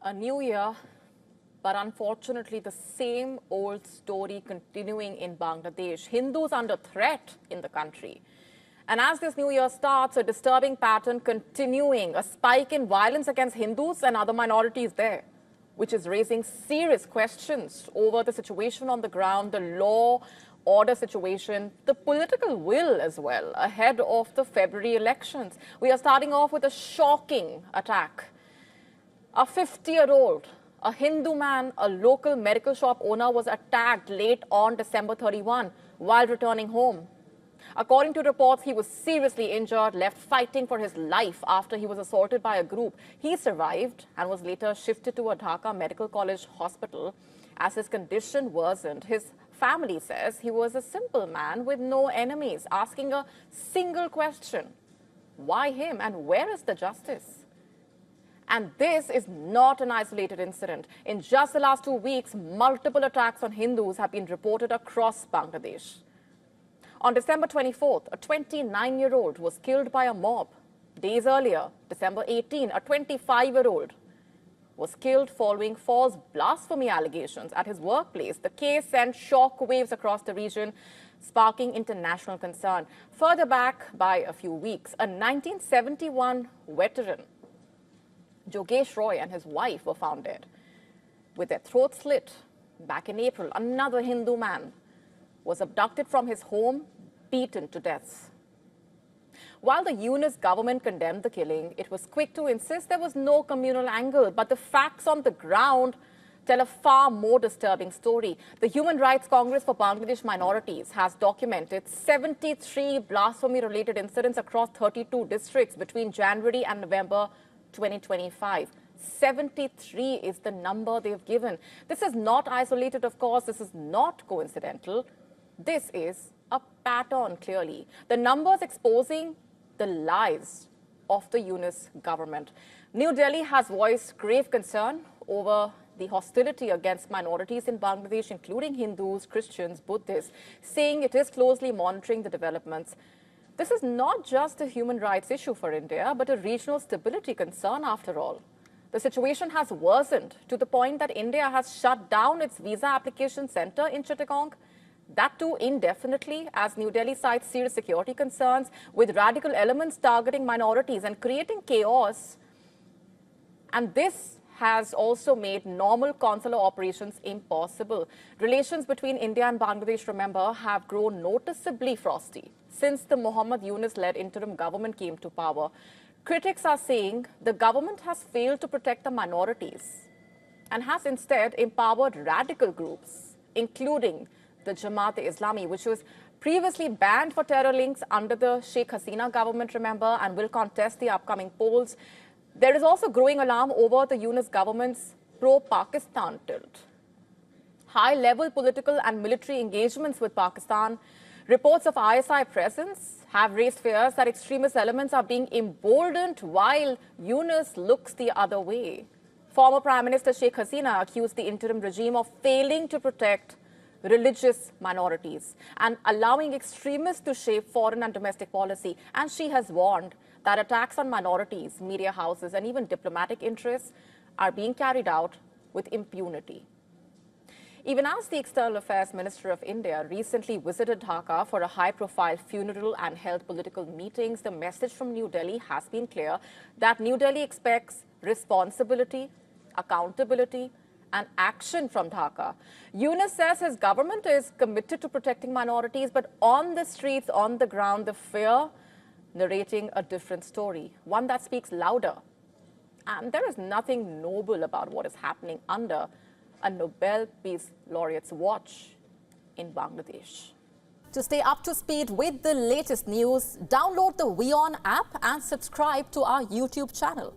A new year, but unfortunately the same old story continuing in Bangladesh. Hindus under threat in the country. And as this new year starts, a disturbing pattern continuing, a spike in violence against Hindus and other minorities there, which is raising serious questions over the situation on the ground, the law, order situation, the political will as well, ahead of the February elections. We are starting off with a shocking attack. A 50-year-old, a Hindu man, a local medical shop owner was attacked late on December 31 while returning home. According to reports, he was seriously injured, left fighting for his life after he was assaulted by a group. He survived and was later shifted to a Dhaka Medical College hospital as his condition worsened. His family says he was a simple man with no enemies, asking a single question: why him and where is the justice? And this is not an isolated incident. In just the last 2 weeks, multiple attacks on Hindus have been reported across Bangladesh. On December 24th, a 29-year-old was killed by a mob. Days earlier, December 18, a 25-year-old was killed following false blasphemy allegations at his workplace. The case sent shockwaves across the region, sparking international concern. Further back by a few weeks, a 1971 veteran, Jogesh Roy, and his wife were found dead with their throats slit. Back in April, another Hindu man was abducted from his home, beaten to death. While the UNIS government condemned the killing, it was quick to insist there was no communal angle. But the facts on the ground tell a far more disturbing story. The Human Rights Congress for Bangladesh Minorities has documented 73 blasphemy-related incidents across 32 districts between January and November 2025. 73 is the number they've given. This is not isolated, of course. This is not coincidental. This is a pattern, clearly. The numbers exposing the lies of the UNIS government. New Delhi has voiced grave concern over the hostility against minorities in Bangladesh, including Hindus, Christians, Buddhists, saying it is closely monitoring the developments. This is not just a human rights issue for India, but a regional stability concern after all. The situation has worsened to the point that India has shut down its visa application center in Chittagong, that too indefinitely, as New Delhi cites serious security concerns with radical elements targeting minorities and creating chaos. And this has also made normal consular operations impossible. Relations between India and Bangladesh, remember, have grown noticeably frosty since the Mohammad Yunus-led interim government came to power. Critics are saying the government has failed to protect the minorities and has instead empowered radical groups, including the Jamaat-e-Islami, which was previously banned for terror links under the Sheikh Hasina government, remember, and will contest the upcoming polls. There is also growing alarm over the Yunus government's pro-Pakistan tilt. High-level political and military engagements with Pakistan, reports of ISI presence have raised fears that extremist elements are being emboldened while Yunus looks the other way. Former Prime Minister Sheikh Hasina accused the interim regime of failing to protect religious minorities and allowing extremists to shape foreign and domestic policy. And she has warned that attacks on minorities, media houses, and even diplomatic interests are being carried out with impunity. Even as the External Affairs Minister of India recently visited Dhaka for a high-profile funeral and held political meetings, the message from New Delhi has been clear that New Delhi expects responsibility, accountability, and action from Dhaka. Yunus says his government is committed to protecting minorities, but on the streets, on the ground, the fear narrating a different story, one that speaks louder. And there is nothing noble about what is happening under a Nobel Peace Laureate's watch in Bangladesh. To stay up to speed with the latest news, download the WION app and subscribe to our YouTube channel.